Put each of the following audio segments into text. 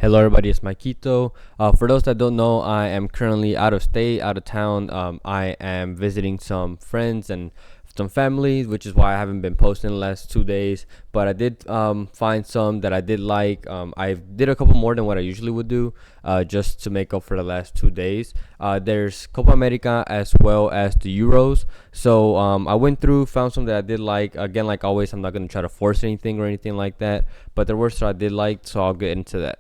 Hello, everybody. It's Maikito. For those that don't know, I am currently out of state, out of town. I am visiting some friends and some family, which is why I haven't been posting the last 2 days. But I did find some that I did like. I did a couple more than what I usually would do, just to make up for the last 2 days. There's Copa America as well as the Euros. So I went through, found some that I did like. Again, like always, I'm not going to try to force anything or anything like that. But there were some I did like, so I'll get into that.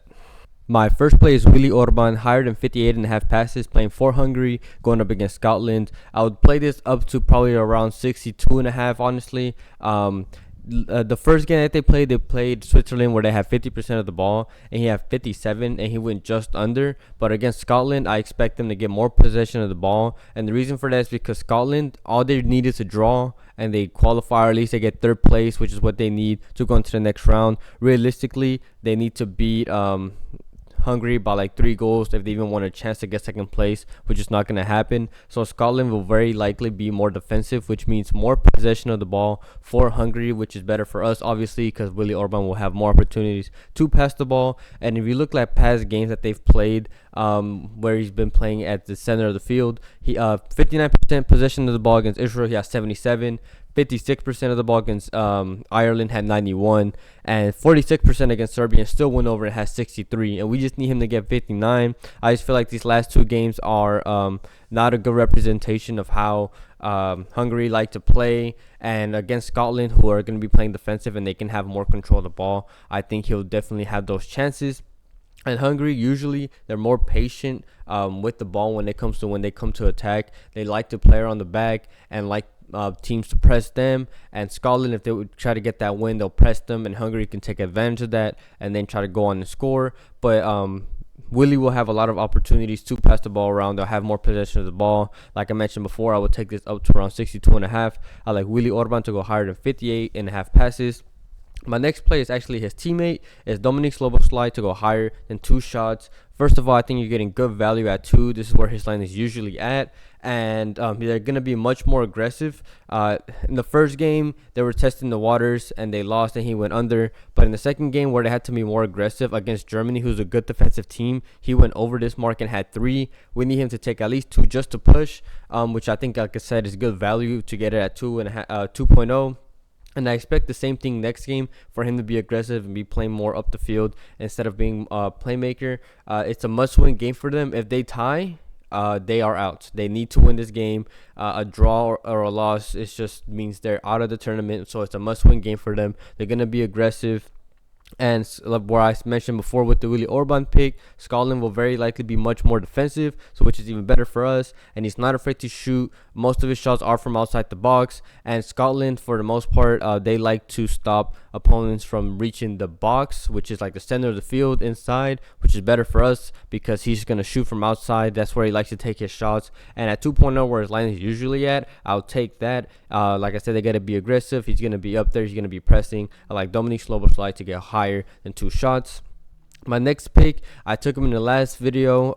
My first play is Willie Orban, higher than 58.5 passes, playing for Hungary, going up against Scotland. I would play this up to probably around 62.5, honestly. The first game that they played Switzerland, where they had 50% of the ball, and he had 57, and he went just under. But against Scotland, I expect them to get more possession of the ball, and the reason for that is because Scotland, all they need is a draw, and they qualify, or at least they get third place, which is what they need to go into the next round. Realistically, they need to beat Hungary by like 3 goals if they even want a chance to get second place, which is not going to happen. So Scotland will very likely be more defensive, which means more possession of the ball for Hungary, which is better for us, obviously, because Willie Orban will have more opportunities to pass the ball. And if you look at past games that they've played, where he's been playing at the center of the field, he 59% possession of the ball against Israel, he has 77. 56% of the ball against Ireland, had 91, and 46% against Serbia, and still went over and has 63. And we just need him to get 59. I just feel like these last 2 games are not a good representation of how Hungary like to play. And against Scotland, who are going to be playing defensive and they can have more control of the ball, I think he'll definitely have those chances. And Hungary, usually they're more patient with the ball when they come to attack. They like to play around the back and like teams to press them. And Scotland, if they would try to get that win, they'll press them, and Hungary can take advantage of that and then try to go on and score. But Willie will have a lot of opportunities to pass the ball around. They'll have more possession of the ball. Like I mentioned before, I would take this up to around 62.5. I like Willie Orban to go higher than 58.5 passes. My next play is actually his teammate, is Dominique Slobos to go higher than 2 shots. First of all, I think you're getting good value at 2. This is where his line is usually at. And they're going to be much more aggressive. In the first game, they were testing the waters and they lost and he went under. But in the second game, where they had to be more aggressive against Germany, who's a good defensive team, he went over this mark and had 3. We need him to take at least 2 just to push, which I think, like I said, is good value to get it at 2.0. And I expect the same thing next game, for him to be aggressive and be playing more up the field instead of being a playmaker. It's a must-win game for them. If they tie, they are out. They need to win this game. A draw or a loss, it just means they're out of the tournament. So it's a must-win game for them. They're going to be aggressive. And where I mentioned before with the Willie Orban pick, Scotland will very likely be much more defensive, so which is even better for us. And he's not afraid to shoot. Most of his shots are from outside the box. And Scotland, for the most part, they like to stop opponents from reaching the box, which is like the center of the field inside, which is better for us because he's going to shoot from outside. That's where he likes to take his shots. And at 2.0, where his line is usually at, I'll take that. Like I said, they got to be aggressive. He's going to be up there. He's going to be pressing. I like Dominique Slobos to get higher than 2 shots. My next pick, I took him in the last video,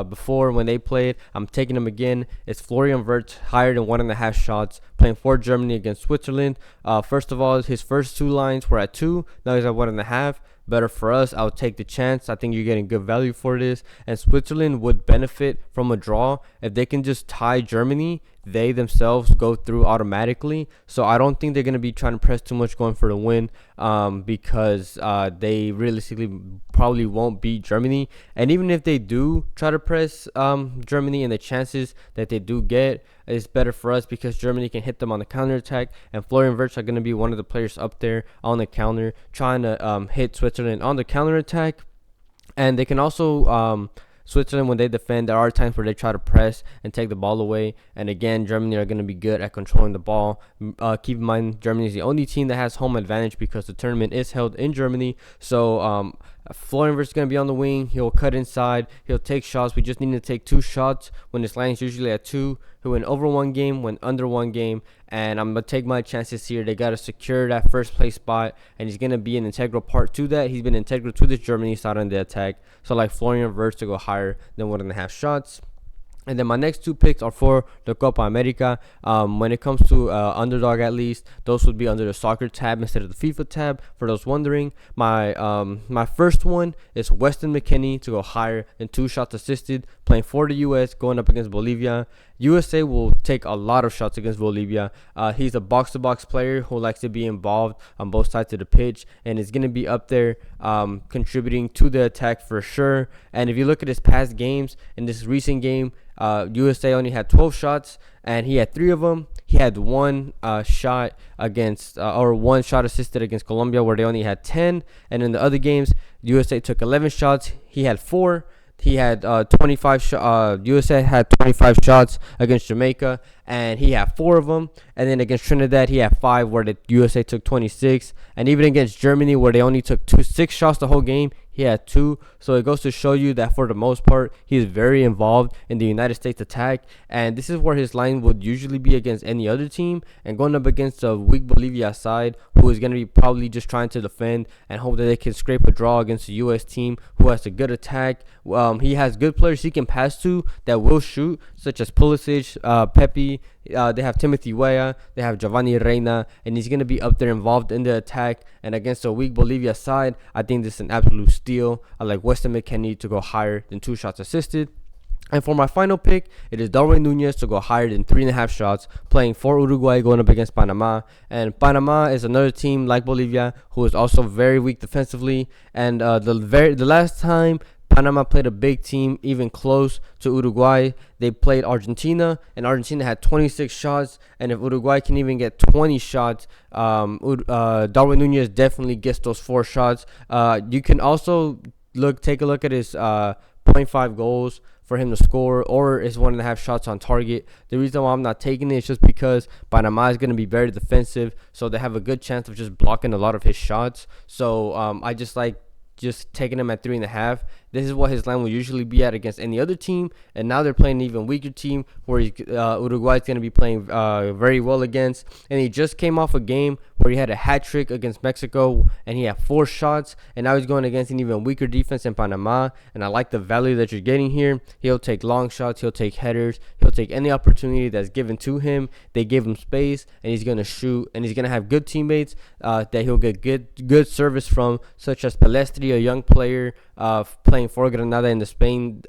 before when they played. I'm taking him again. It's Florian Wirtz, higher than 1.5 shots, playing for Germany against Switzerland. First of all, his first 2 lines were at 2. Now he's at 1.5. Better for us. I'll take the chance. I think you're getting good value for this. And Switzerland would benefit from a draw. If they can just tie Germany, they themselves go through automatically. So I don't think they're going to be trying to press too much going for the win, because they realistically probably won't beat Germany. And even if they do try to press Germany, and the chances that they do get is better for us because Germany can hit them on the counterattack. And Florian Wirtz are going to be one of the players up there on the counter, trying to hit Switzerland on the counterattack. And they can also Switzerland, when they defend, there are times where they try to press and take the ball away. And again, Germany are going to be good at controlling the ball. Keep in mind, Germany is the only team that has home advantage because the tournament is held in Germany. So Florian Wirtz is going to be on the wing. He'll cut inside. He'll take shots. We just need to take 2 shots when his line is usually at 2. He went over 1 game, went under 1 game. And I'm going to take my chances here. They got to secure that first place spot. And he's going to be an integral part to that. He's been integral to this Germany side on the attack. So like Florian Wirtz to go higher than 1.5 shots. And then my next two picks are for the Copa America. When it comes to underdog, at least those would be under the soccer tab instead of the FIFA tab. For those wondering, my first one is Weston McKennie to go higher than 2 shots assisted, playing for the U.S. going up against Bolivia. USA will take a lot of shots against Bolivia. He's a box-to-box player who likes to be involved on both sides of the pitch, and is going to be up there contributing to the attack for sure. And if you look at his past games, in this recent game, USA only had 12 shots, and he had 3 of them. He had one shot against, or one shot assisted against Colombia, where they only had 10. And in the other games, USA took 11 shots. He had 4. He had 25. USA had 25 shots against Jamaica, and he had 4 of them. And then against Trinidad, he had 5, where the USA took 26. And even against Germany, where they only took 6 shots the whole game, he had 2. So it goes to show you that for the most part, he is very involved in the United States attack. And this is where his line would usually be against any other team. And going up against a weak Bolivia side, who is going to be probably just trying to defend and hope that they can scrape a draw against the U.S. team who has a good attack. He has good players he can pass to that will shoot, such as Pulisic, Pepe. They have Timothy Weah, they have Giovanni Reina, and he's going to be up there involved in the attack. And against a weak Bolivia side, I think this is an absolute steal. I like Weston McKennie to go higher than 2 shots assisted. And for my final pick, it is Darwin Nunes to go higher than 3.5 shots, playing for Uruguay going up against Panama. And Panama is another team like Bolivia who is also very weak defensively. And the last time Panama played a big team, even close to Uruguay, they played Argentina, and Argentina had 26 shots. And if Uruguay can even get 20 shots, Darwin Nunes definitely gets those 4 shots. You can also take a look at his 0.5 goals for him to score, or his 1.5 shots on target. The reason why I'm not taking it is just because Panama is going to be very defensive, so they have a good chance of just blocking a lot of his shots. So I just like taking him at 3.5. This is what his line will usually be at against any other team, and now they're playing an even weaker team where Uruguay is going to be playing very well against. And he just came off a game where he had a hat trick against Mexico, and he had 4 shots, and now he's going against an even weaker defense in Panama. And I like the value that you're getting here. He'll take long shots, he'll take headers, he'll take any opportunity that's given to him. They give him space, and he's going to shoot, and he's going to have good teammates that he'll get good service from, such as Palestri, a young player playing for Granada in the Spain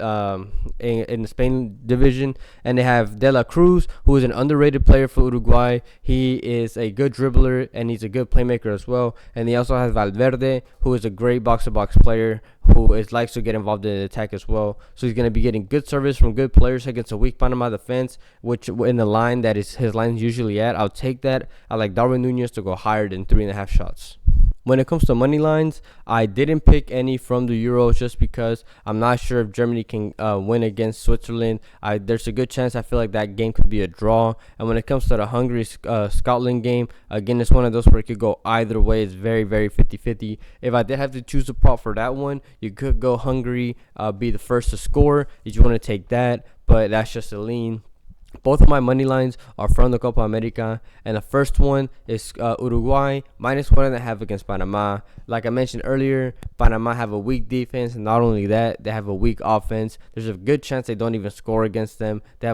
in the Spain division. And they have De La Cruz, who is an underrated player for Uruguay. He is a good dribbler, and he's a good playmaker as well. And they also have Valverde, who is a great box-to-box player who likes to get involved in the attack as well. So he's going to be getting good service from good players against a weak Panama defense, which in the line that is his line's usually at. I'll take that. I like Darwin Nunes to go higher than 3.5 shots. When it comes to money lines, I didn't pick any from the Euros just because I'm not sure if Germany can win against Switzerland. There's a good chance I feel like that game could be a draw. And when it comes to the Hungary-Scotland game, again, it's one of those where it could go either way. It's very, very 50-50. If I did have to choose a prop for that one, you could go Hungary, be the first to score if you want to take that. But that's just a lean. Both of my money lines are from the Copa America, and the first one is Uruguay -1.5 against Panama. Like I mentioned earlier, Panama have a weak defense, and not only that, they have a weak offense. There's a good chance they don't even score against them. They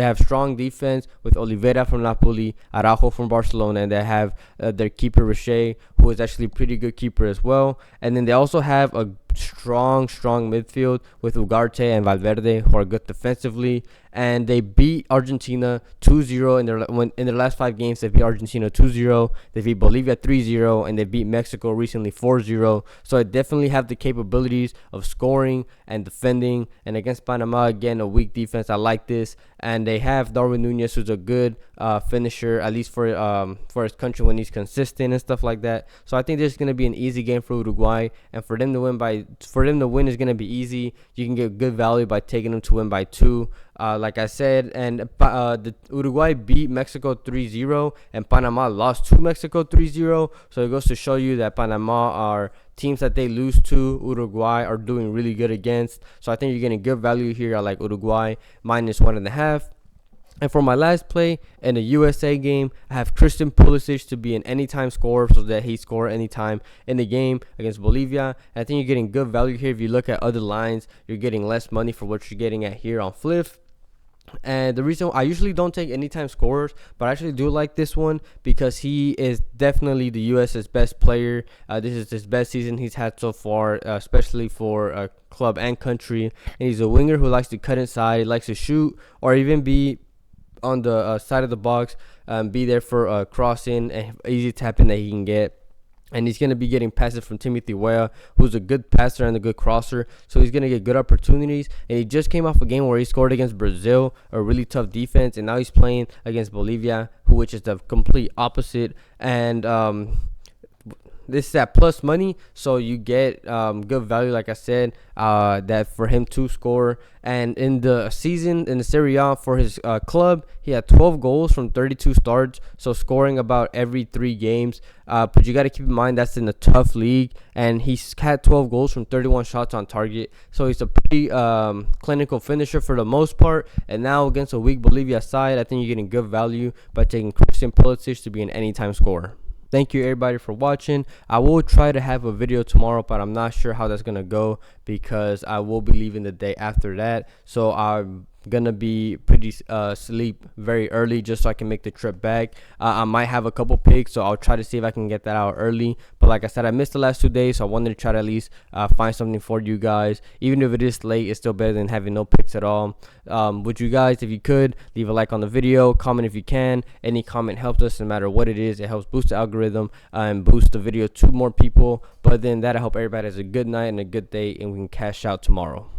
have strong defense with Oliveira from Napoli, Araujo from Barcelona, and they have their keeper Richer, who is actually a pretty good keeper as well. And then they also have a strong midfield with Ugarte and Valverde, who are good defensively. And they beat Argentina 2-0 in their last 5 games. They beat Argentina 2-0. They beat Bolivia 3-0, and they beat Mexico recently 4-0. So I definitely have the capabilities of scoring and defending. And against Panama, again, a weak defense. I like this. And they have Darwin Nunes, who's a good finisher, at least for his country when he's consistent and stuff like that. So I think this is going to be an easy game for Uruguay, and for them to win is going to be easy. You can get good value by taking them to win by 2. Like I said, and the Uruguay beat Mexico 3-0, and Panama lost to Mexico 3-0. So it goes to show you that Panama are teams that they lose to. Uruguay are doing really good against. So I think you're getting good value here. I like Uruguay -1.5. And for my last play in the USA game, I have Christian Pulisic to be an anytime scorer, so that he score anytime in the game against Bolivia. And I think you're getting good value here. If you look at other lines, you're getting less money for what you're getting at here on Fliff. And the reason I usually don't take anytime scorers, but I actually do like this one because he is definitely the US's best player. This is his best season he's had so far, especially for club and country. And he's a winger who likes to cut inside, he likes to shoot, or even be on the side of the box, be there for a crossing and easy tapping that he can get. And he's going to be getting passes from Timothy Weah, who's a good passer and a good crosser. So he's going to get good opportunities. And he just came off a game where he scored against Brazil, a really tough defense. And now he's playing against Bolivia, which is the complete opposite. And this is at plus money, so you get good value, like I said, that for him to score. And in the season, in the Serie A for his club, he had 12 goals from 32 starts, so scoring about every 3 games. But you got to keep in mind that's in a tough league, and he's had 12 goals from 31 shots on target, so he's a pretty clinical finisher for the most part. And now against a weak Bolivia side, I think you're getting good value by taking Christian Pulisic to be an anytime scorer. Thank you everybody for watching. I will try to have a video tomorrow, but I'm not sure how that's gonna go because I will be leaving the day after that. So I'm gonna be pretty sleep very early just so I can make the trip back. I might have a couple picks, so I'll try to see if I can get that out early. But like I said, I missed the last 2 days, so I wanted to try to at least find something for you guys. Even if it is late, it's still better than having no picks at all. Would you guys, if you could, leave a like on the video, comment if you can. Any comment helps us, no matter what it is. It helps boost the algorithm and boost the video to more people. But then that, I hope everybody has a good night and a good day, and we can cash out tomorrow.